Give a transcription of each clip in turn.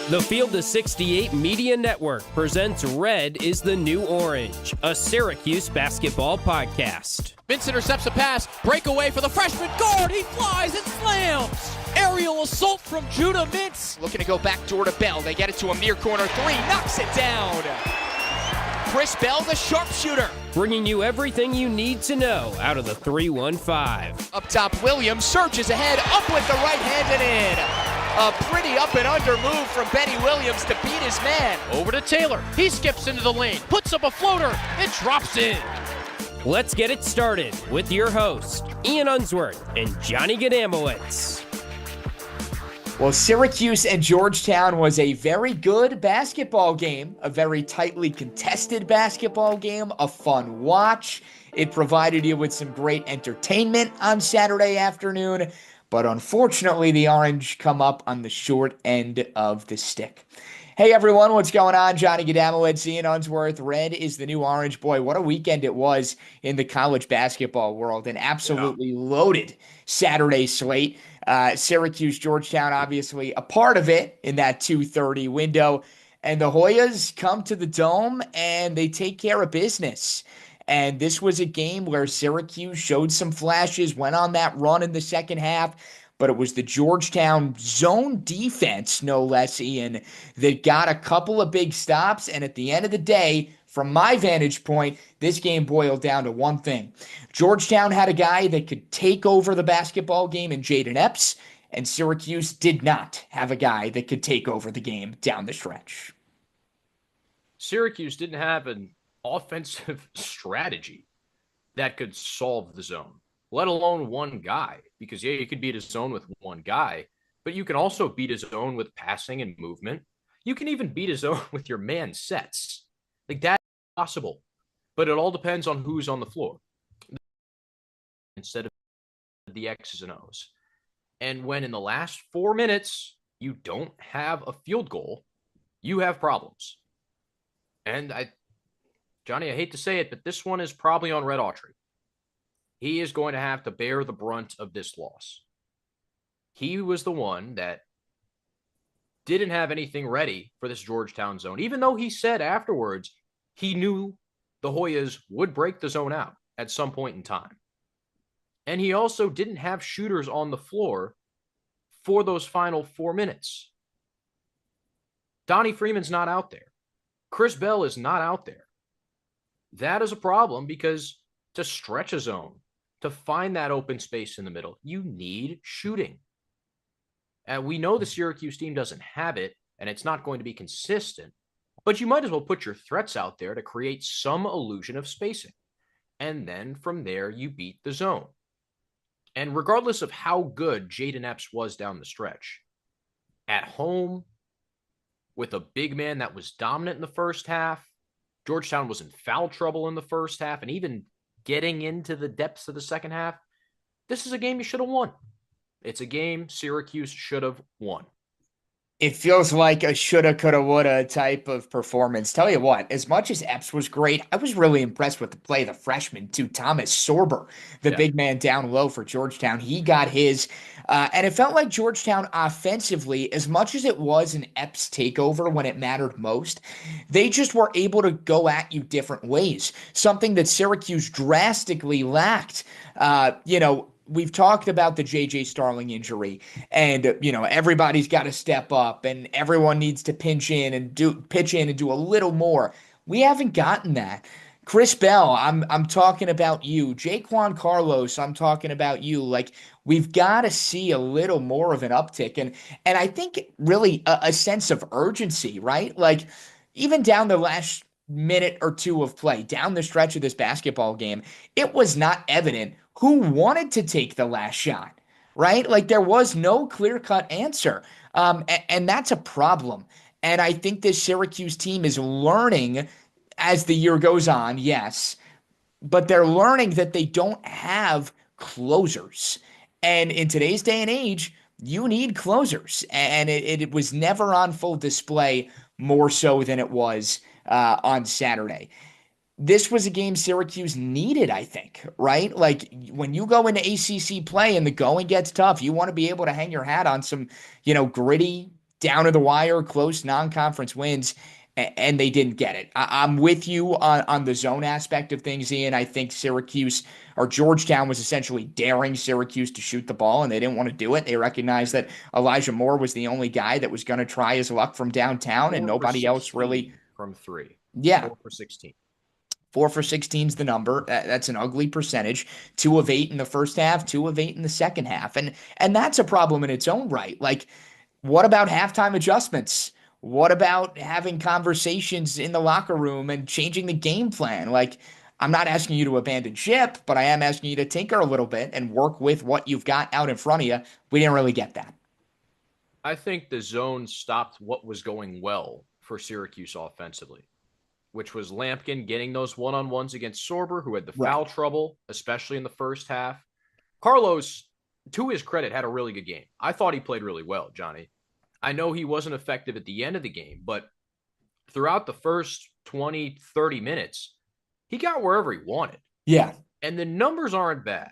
The Field of 68 Media Network presents Red is the New Orange, a Syracuse basketball podcast. Vince intercepts a pass, breakaway for the freshman guard, he flies and slams! Aerial assault from Judah Mintz. Looking to go back door to Bell, they get it to a near corner three, knocks it down! Chris Bell, the sharpshooter. Bringing you everything you need to know out of the 315. Up top, Williams surges ahead, up with the right hand and in. A pretty up and under move from Benny Williams to beat his man. Over to Taylor, he skips into the lane, puts up a floater, it drops in. Let's get it started with your hosts, Ian Unsworth and Johnny Gadamowitz. Well, Syracuse and Georgetown was a very good basketball game, a very tightly contested basketball game, a fun watch. It provided you with some great entertainment on Saturday afternoon, but unfortunately the Orange come up on the short end of the stick. Hey everyone, what's going on? Johnny Gadamowitz, Ian Unsworth. Red is the new orange. Boy, what a weekend it was in the college basketball world. An absolutely loaded Saturday slate. Syracuse, Georgetown, obviously a part of it in that 2:30 window. And the Hoyas come to the Dome and they take care of business. And this was a game where Syracuse showed some flashes, went on that run in the second half. But it was the Georgetown zone defense, no less, Ian, that got a couple of big stops. And at the end of the day, from my vantage point, this game boiled down to one thing. Georgetown had a guy that could take over the basketball game in Jaden Epps, and Syracuse did not have a guy that could take over the game down the stretch. Syracuse didn't have an offensive strategy that could solve the zone, let alone one guy. Because, yeah, you could beat a zone with one guy, but you can also beat a zone with passing and movement. You can even beat a zone with your man sets. Like, that's possible. But it all depends on who's on the floor instead of the X's and O's. And when in the last 4 minutes you don't have a field goal, you have problems. And Johnny, I hate to say it, but this one is probably on Red Autry. He is going to have to bear the brunt of this loss. He was the one that didn't have anything ready for this Georgetown zone, even though he said afterwards he knew the Hoyas would break the zone out at some point in time. And he also didn't have shooters on the floor for those final 4 minutes. Donnie Freeman's not out there. Chris Bell is not out there. That is a problem because to stretch a zone, to find that open space in the middle, you need shooting. And we know the Syracuse team doesn't have it, and it's not going to be consistent, but you might as well put your threats out there to create some illusion of spacing. And then from there, you beat the zone. And regardless of how good Jaden Epps was down the stretch, at home, with a big man that was dominant in the first half, Georgetown was in foul trouble in the first half, and even getting into the depths of the second half, this is a game you should have won. It's a game Syracuse should have won. It feels like a shoulda, coulda, woulda type of performance. Tell you what, as much as Epps was great, I was really impressed with the play of the freshman, too. Thomas Sorber, the big man down low for Georgetown. He got his. And it felt like Georgetown offensively, as much as it was an Epps takeover when it mattered most, they just were able to go at you different ways. Something that Syracuse drastically lacked. We've talked about the J.J. Starling injury, and everybody's got to step up, and everyone needs to pitch in and do a little more. We haven't gotten that. Chris Bell, I'm talking about you. Jaquan Carlos, I'm talking about you. Like, we've got to see a little more of an uptick, and I think really a sense of urgency, right? Like, even down the last minute or two of play, down the stretch of this basketball game, it was not evident who wanted to take the last shot, right? Like, there was no clear-cut answer, and that's a problem. And I think this Syracuse team is learning as the year goes on, yes, but they're learning that they don't have closers. And in today's day and age, you need closers, and it was never on full display more so than it was on Saturday. This was a game Syracuse needed, I think, right? Like, when you go into ACC play and the going gets tough, you want to be able to hang your hat on some, gritty down to the wire, close non-conference wins, and they didn't get it. I'm with you on the zone aspect of things, Ian. I think Syracuse or Georgetown was essentially daring Syracuse to shoot the ball, and they didn't want to do it. They recognized that Elijah Moore was the only guy that was going to try his luck from downtown, and 4 for nobody else really. 16 from 3. Yeah, 4 for 16. 4 for 16 is the number. That's an ugly percentage. 2 of 8 in the first half, 2 of 8 in the second half. And that's a problem in its own right. Like, what about halftime adjustments? What about having conversations in the locker room and changing the game plan? Like, I'm not asking you to abandon ship, but I am asking you to tinker a little bit and work with what you've got out in front of you. We didn't really get that. I think the zone stopped what was going well for Syracuse offensively, which was Lampkin getting those one-on-ones against Sorber, who had the foul trouble, especially in the first half. Carlos, to his credit, had a really good game. I thought he played really well, Johnny. I know he wasn't effective at the end of the game, but throughout the first 20, 30 minutes, he got wherever he wanted. Yeah. And the numbers aren't bad.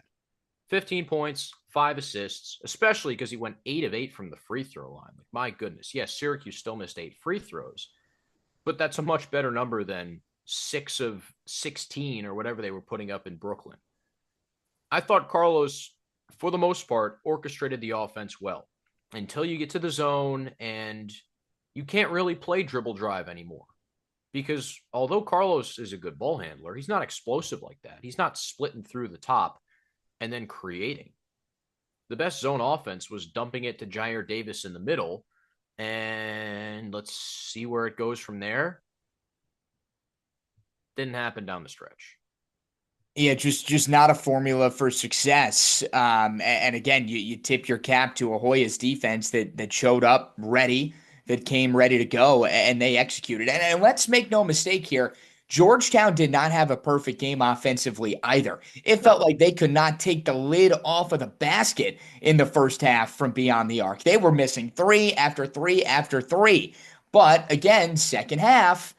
15 points, 5 assists, especially because he went 8 of 8 from the free throw line. Like, my goodness. Yes, Syracuse still missed 8 free throws, but that's a much better number than 6 of 16 or whatever they were putting up in Brooklyn. I thought Carlos, for the most part, orchestrated the offense well until you get to the zone and you can't really play dribble drive anymore. Because although Carlos is a good ball handler, he's not explosive like that. He's not splitting through the top and then creating. The best zone offense was dumping it to Jair Davis in the middle, and let's see where it goes from there. Didn't happen down the stretch. Yeah, just not a formula for success. And again, you tip your cap to Ahoya's defense that showed up ready, that came ready to go, and they executed. And let's make no mistake here, Georgetown did not have a perfect game offensively either. It felt like they could not take the lid off of the basket in the first half from beyond the arc. They were missing 3 after 3 after 3. But again, second half,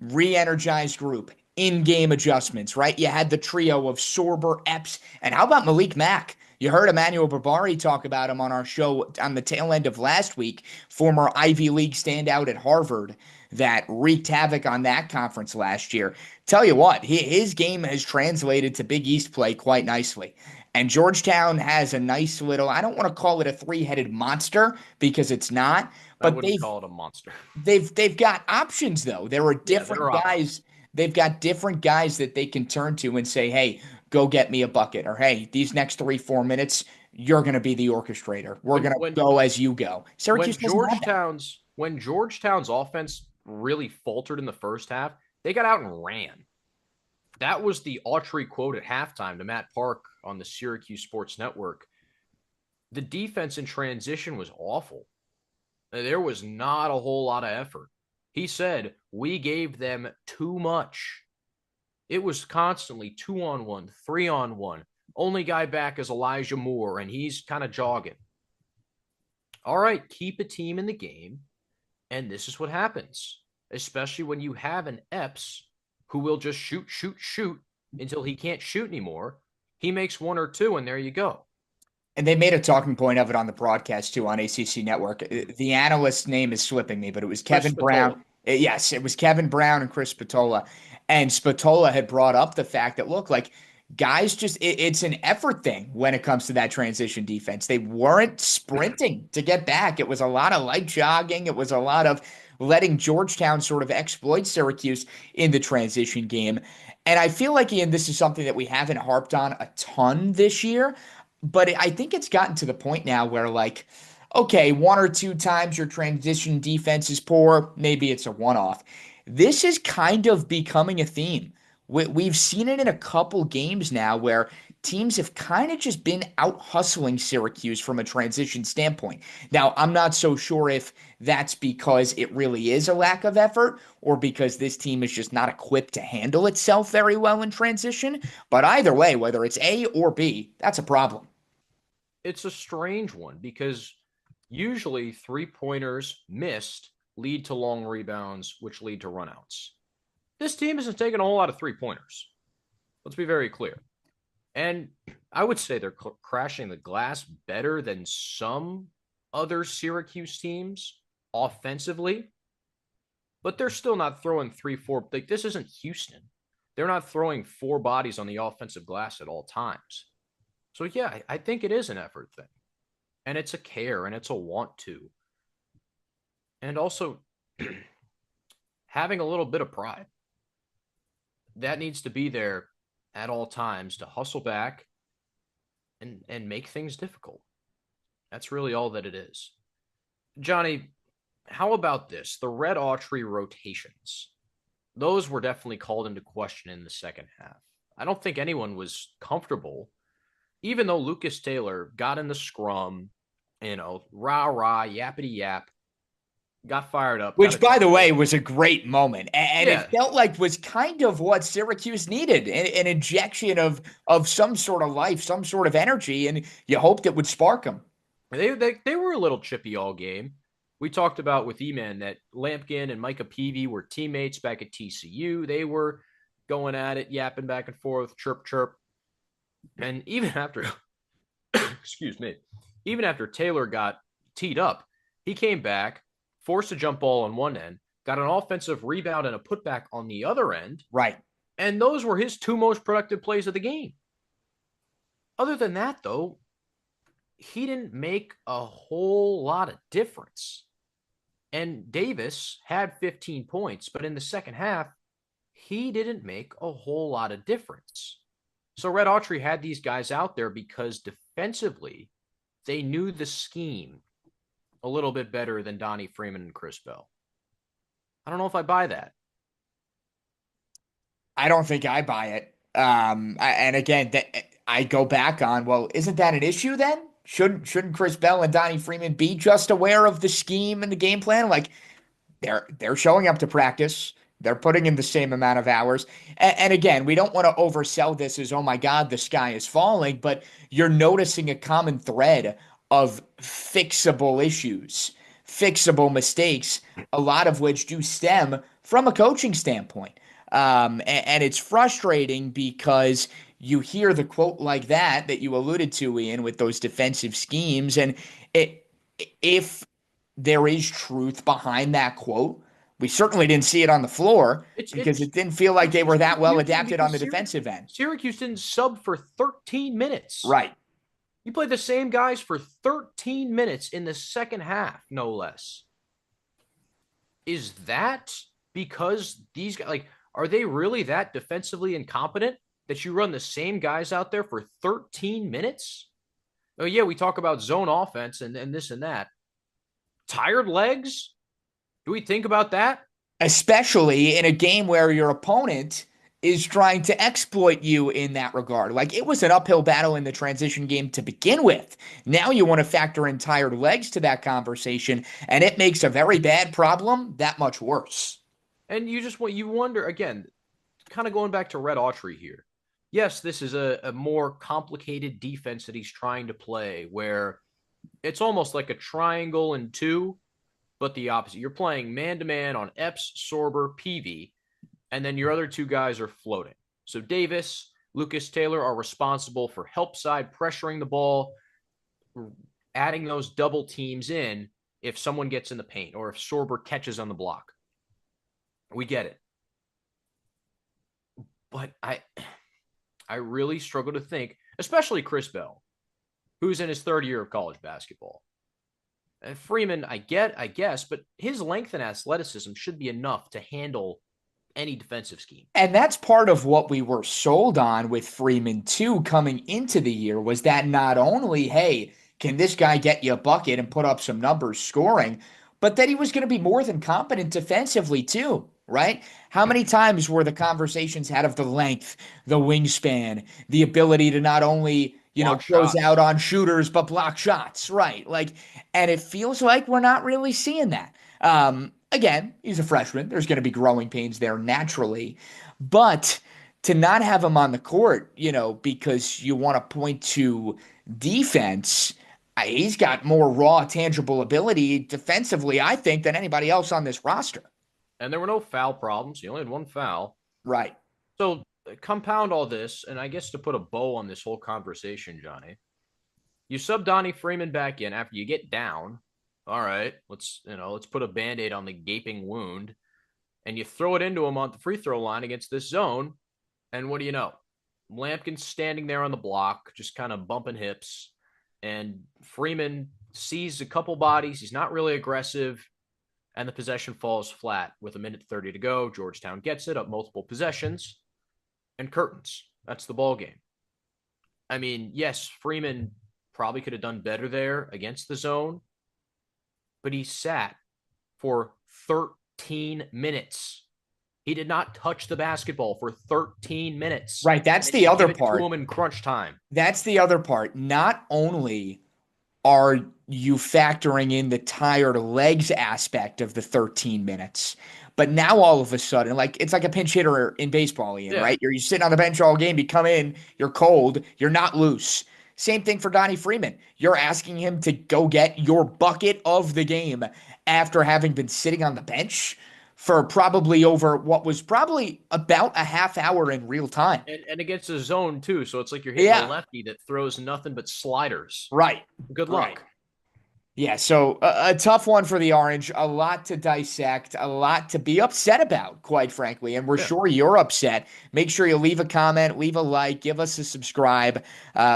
re-energized group, in-game adjustments, right? You had the trio of Sorber, Epps, and how about Malik Mack? You heard Emmanuel Barbari talk about him on our show on the tail end of last week, former Ivy League standout at Harvard that wreaked havoc on that conference last year. Tell you what, his game has translated to Big East play quite nicely. And Georgetown has a nice little, I don't want to call it a three-headed monster because it's not, but wouldn't call it a monster. They've got options though. There are different guys. They've got different guys that they can turn to and say, hey, go get me a bucket. Or, hey, these next 3-4 minutes, you're going to be the orchestrator. We're going to go as you go. Syracuse when Georgetown's offense really faltered in the first half, they got out and ran. That was the Autry quote at halftime to Matt Park on the Syracuse Sports Network. The defense in transition was awful. There was not a whole lot of effort. He said, we gave them too much. It was constantly 2-on-1, 3-on-1. Only guy back is Elijah Moore, and he's kind of jogging. All right, keep a team in the game, and this is what happens, especially when you have an Epps who will just shoot until he can't shoot anymore. He makes 1 or 2, and there you go. And they made a talking point of it on the broadcast, too, on ACC Network. The analyst's name is slipping me, but it was Kevin Brown. Yes, it was Kevin Brown and Chris Spatola. And Spatola had brought up the fact that, look, like, guys it's an effort thing when it comes to that transition defense. They weren't sprinting to get back. It was a lot of light jogging. It was a lot of letting Georgetown sort of exploit Syracuse in the transition game. And I feel like, Ian, this is something that we haven't harped on a ton this year. But I think it's gotten to the point now where, like, okay, 1 or 2 times your transition defense is poor. Maybe it's a one-off. This is kind of becoming a theme. We've seen it in a couple games now where teams have kind of just been out hustling Syracuse from a transition standpoint. Now, I'm not so sure if that's because it really is a lack of effort or because this team is just not equipped to handle itself very well in transition. But either way, whether it's A or B, that's a problem. It's a strange one because usually 3-pointers missed lead to long rebounds, which lead to runouts. This team isn't taking a whole lot of 3-pointers. Let's be very clear. And I would say they're crashing the glass better than some other Syracuse teams. offensively, but they're still not throwing 3-4. Like, this isn't Houston. They're not throwing 4 bodies on the offensive glass at all times. So, yeah, I think it is an effort thing. And it's a care and it's a want to. And also having a little bit of pride. That needs to be there at all times to hustle back and make things difficult. That's really all that it is. Johnny, how about this? The Red Autry rotations. Those were definitely called into question in the second half. I don't think anyone was comfortable, even though Lucas Taylor got in the scrum, rah, yappity yap, got fired up. Which, by the way, was a great moment. And Yeah. it felt like was kind of what Syracuse needed, an injection of some sort of life, some sort of energy, and you hoped it would spark them. They were a little chippy all game. We talked about with E-Man that Lampkin and Micah Peavy were teammates back at TCU. They were going at it, yapping back and forth, chirp, chirp. And even after, excuse me, even after Taylor got teed up, he came back, forced a jump ball on one end, got an offensive rebound and a putback on the other end. Right. And those were his 2 most productive plays of the game. Other than that, though, he didn't make a whole lot of difference. And Davis had 15 points, but in the second half, he didn't make a whole lot of difference. So Red Autry had these guys out there because defensively, they knew the scheme a little bit better than Donnie Freeman and Chris Bell. I don't know if I buy that. I don't think I buy it. And again, I go back on, well, isn't that an issue then? Shouldn't Chris Bell and Donnie Freeman be just aware of the scheme and the game plan? Like, they're showing up to practice. They're putting in the same amount of hours. And again, we don't want to oversell this as, oh my God, the sky is falling, but you're noticing a common thread of fixable issues, fixable mistakes, a lot of which do stem from a coaching standpoint. And it's frustrating because you hear the quote like that you alluded to, Ian, with those defensive schemes. And if there is truth behind that quote, we certainly didn't see it on the floor because it didn't feel like they were that well adapted on the defensive end. Syracuse didn't sub for 13 minutes. Right. You played the same guys for 13 minutes in the second half, no less. Is that because these guys, like, are they really that defensively incompetent that you run the same guys out there for 13 minutes? Oh, yeah, we talk about zone offense and this and that. Tired legs? Do we think about that? Especially in a game where your opponent is trying to exploit you in that regard. Like, it was an uphill battle in the transition game to begin with. Now you want to factor in tired legs to that conversation, and it makes a very bad problem that much worse. And you wonder, again, kind of going back to Red Autry here. Yes, this is a more complicated defense that he's trying to play where it's almost like a triangle and 2, but the opposite. You're playing man-to-man on Epps, Sorber, Peavy, and then your other 2 guys are floating. So Davis, Lucas Taylor are responsible for help side pressuring the ball, adding those double teams in if someone gets in the paint or if Sorber catches on the block. We get it. But I really struggle to think, especially Chris Bell, who's in his 3rd year of college basketball. And Freeman, I guess, but his length and athleticism should be enough to handle any defensive scheme. And that's part of what we were sold on with Freeman, too, coming into the year, was that not only, hey, can this guy get you a bucket and put up some numbers scoring, but that he was going to be more than competent defensively, too, right? How many times were the conversations had of the length, the wingspan, the ability to not only close out on shooters, but block shots, right? Like, and it feels like we're not really seeing that. Again, he's a freshman. There's going to be growing pains there naturally, but to not have him on the court, because you want to point to defense, he's got more raw, tangible ability defensively, I think, than anybody else on this roster. And there were no foul problems. He only had 1 foul. Right. So compound all this, and I guess to put a bow on this whole conversation, Johnny, you sub Donnie Freeman back in after you get down, all right, let's put a Band-Aid on the gaping wound, and you throw it into him on the free throw line against this zone, and what do you know? Lampkin's standing there on the block, just kind of bumping hips, and Freeman sees a couple bodies. He's not really aggressive, and the possession falls flat with a minute 30 to go. Georgetown gets it up multiple possessions, and curtains. That's the ball game. I mean, yes, Freeman probably could have done better there against the zone, but he sat for 13 minutes. He did not touch the basketball for 13 minutes. Right, that's the other part. To him in crunch time. That's the other part. Not only are you factoring in the tired legs aspect of the 13 minutes, but now all of a sudden, like it's like a pinch hitter in baseball, Ian, right? You're sitting on the bench all game, you come in, you're cold, you're not loose. Same thing for Donnie Freeman. You're asking him to go get your bucket of the game after having been sitting on the bench for probably over what was probably about a half hour in real time. And against a zone, too. So it's like you're hitting a lefty that throws nothing but sliders. Right. Good luck. Right. Yeah, so a tough one for the Orange, a lot to dissect, a lot to be upset about, quite frankly, and we're sure you're upset. Make sure you leave a comment, leave a like, give us a subscribe.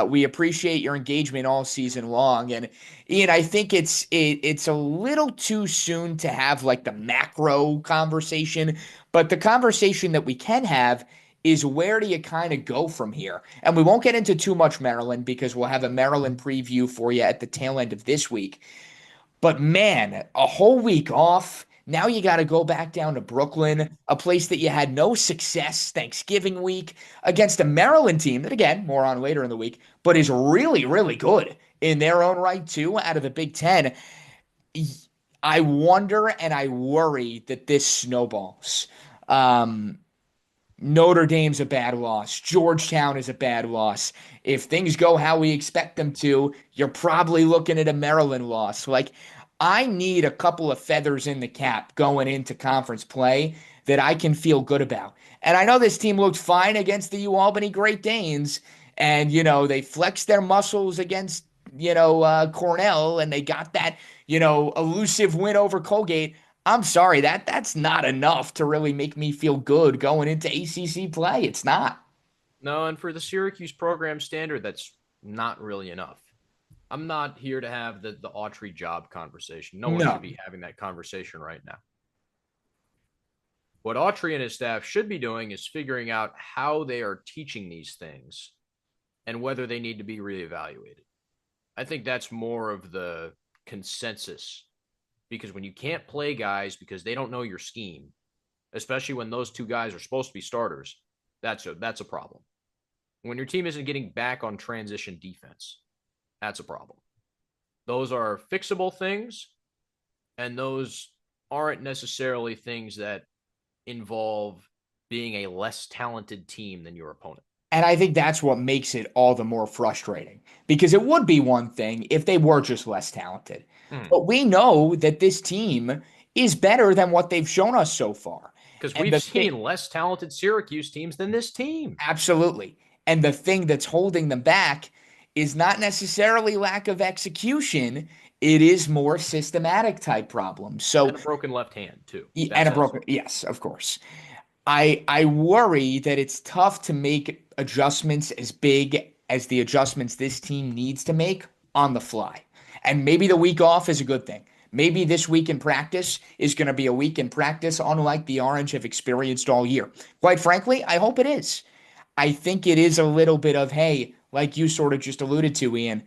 We appreciate your engagement all season long, and Ian, I think it's a little too soon to have like the macro conversation, but the conversation that we can have is where do you kind of go from here? And we won't get into too much Maryland because we'll have a Maryland preview for you at the tail end of this week. But man, a whole week off. Now you got to go back down to Brooklyn, a place that you had no success Thanksgiving week against a Maryland team that, again, more on later in the week, but is really, really good in their own right, too, out of the Big Ten. I wonder and I worry that this snowballs. Notre Dame's a bad loss. Georgetown is a bad loss. If things go how we expect them to, you're probably looking at a Maryland loss. Like, I need a couple of feathers in the cap going into conference play that I can feel good about. And I know this team looked fine against the UAlbany Great Danes, and, they flexed their muscles against, Cornell, and they got that, elusive win over Colgate. I'm sorry, that's not enough to really make me feel good going into ACC play. It's not. No, and for the Syracuse program standard, that's not really enough. I'm not here to have the Autry job conversation. No one should be having that conversation right now. What Autry and his staff should be doing is figuring out how they are teaching these things and whether they need to be reevaluated. I think that's more of the consensus. Because when you can't play guys because they don't know your scheme, especially when those two guys are supposed to be starters, that's a problem. When your team isn't getting back on transition defense, that's a problem. Those are fixable things, and those aren't necessarily things that involve being a less talented team than your opponent. And I think that's what makes it all the more frustrating, because it would be one thing if they were just less talented. But we know that this team is better than what they've shown us so far. Because we've seen less talented Syracuse teams than this team. Absolutely. And the thing that's holding them back is not necessarily lack of execution. It is more systematic type problems. So, and a broken left hand, too. Yes, of course. I worry that it's tough to make adjustments as big as the adjustments this team needs to make on the fly. And maybe the week off is a good thing. Maybe this week in practice is going to be a week in practice unlike the Orange have experienced all year. Quite frankly, I hope it is. I think it is a little bit of, hey, like you sort of just alluded to, Ian,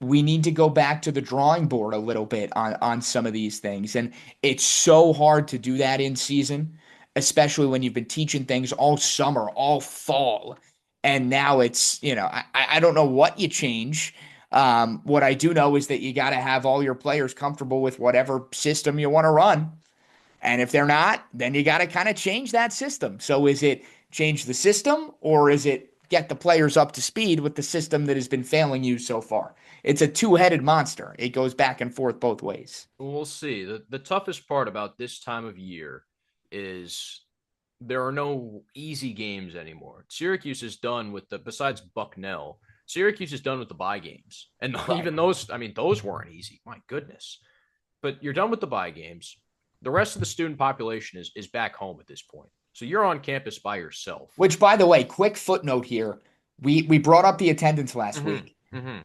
we need to go back to the drawing board a little bit on some of these things. And it's so hard to do that in season, especially when you've been teaching things all summer, all fall. And now it's, I don't know what you change. What I do know is that you got to have all your players comfortable with whatever system you want to run. And if they're not, then you got to kind of change that system. So is it change the system, or is it get the players up to speed with the system that has been failing you so far? It's a two-headed monster. It goes back and forth both ways. We'll see. The toughest part about this time of year is there are no easy games anymore. Syracuse is done with besides Bucknell, Syracuse is done with the bye games. And even those, those weren't easy. My goodness. but you're done with the bye games. The rest of the student population is back home at this point. So you're on campus by yourself. Which, by the way, quick footnote here. We brought up the attendance last week. Mm-hmm.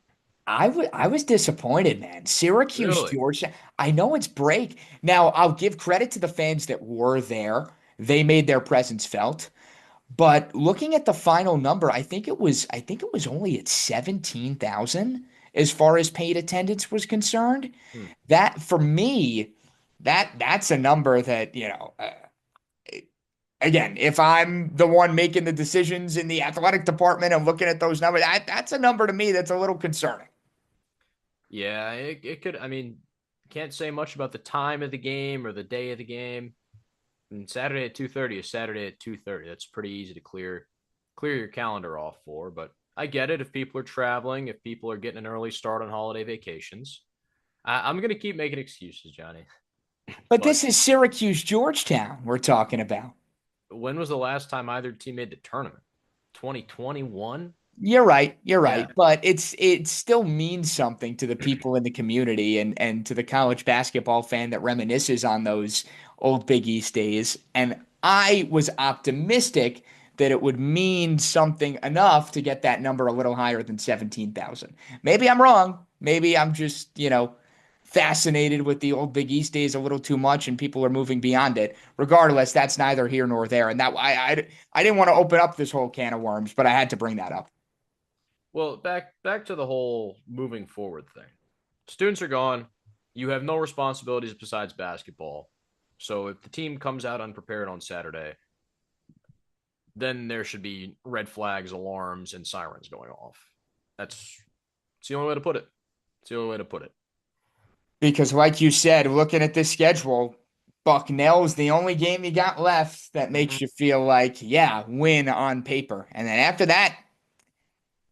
I was disappointed, man. Syracuse, Really? Georgetown. I know it's break. Now, I'll give credit to the fans that were there. They made their presence felt. But looking at the final number, I think it was only at 17,000 as far as paid attendance was concerned. That for me, that's a number that, again, if I'm the one making the decisions in the athletic department and looking at those numbers, that's a number to me that's a little concerning. Yeah, it could. I mean, can't say much about the time of the game or the day of the game. And Saturday at 2:30 is Saturday at 2:30. That's pretty easy to clear your calendar off for. But I get it if people are traveling, if people are getting an early start on holiday vacations. I'm going to keep making excuses, Johnny. But this is Syracuse, Georgetown we're talking about. When was the last time either team made the tournament? 2021? You're right. Yeah. But it still means something to the people in the community and to the college basketball fan that reminisces on those old Big East days. And I was optimistic that it would mean something enough to get that number a little higher than 17,000. Maybe I'm wrong. Maybe I'm just, fascinated with the old Big East days a little too much and people are moving beyond it. Regardless, that's neither here nor there. And that I didn't want to open up this whole can of worms, but I had to bring that up. Well, back to the whole moving forward thing. Students are gone. You have no responsibilities besides basketball. So if the team comes out unprepared on Saturday, then there should be red flags, alarms, and sirens going off. That's the only way to put it. It's the only way to put it. Because like you said, looking at this schedule, Bucknell's the only game you got left that makes you feel like, yeah, win on paper. And then after that,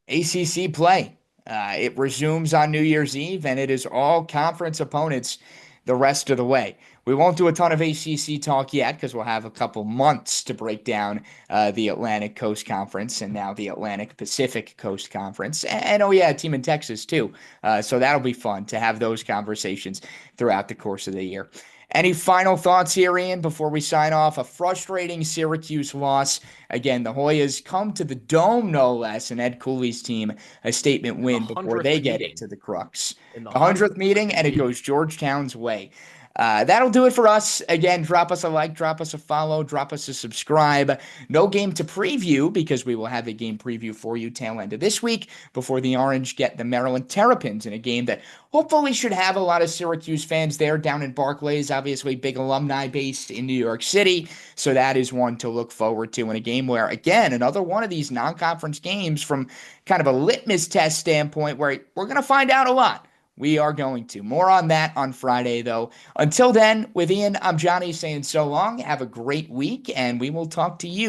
ACC play. It resumes on New Year's Eve, and it is all conference opponents the rest of the way. We won't do a ton of ACC talk yet because we'll have a couple months to break down the Atlantic Coast Conference and now the Atlantic Pacific Coast Conference. And oh yeah, a team in Texas too. So that'll be fun to have those conversations throughout the course of the year. Any final thoughts here, Ian, before we sign off? A frustrating Syracuse loss. Again, the Hoyas come to the Dome, no less, and Ed Cooley's team a statement win before they get it to the Crux. The 100th meeting, and it goes Georgetown's way. That'll do it for us. Again, drop us a like, drop us a follow, drop us a subscribe. No game to preview because we will have a game preview for you tail end of this week before the Orange get the Maryland Terrapins in a game that hopefully should have a lot of Syracuse fans there down in Barclays, obviously big alumni based in New York City. So that is one to look forward to in a game where, again, another one of these non-conference games from kind of a litmus test standpoint where we're going to find out a lot. We are going to. More on that on Friday, though. Until then, with Ian, I'm Johnny saying so long. Have a great week, and we will talk to you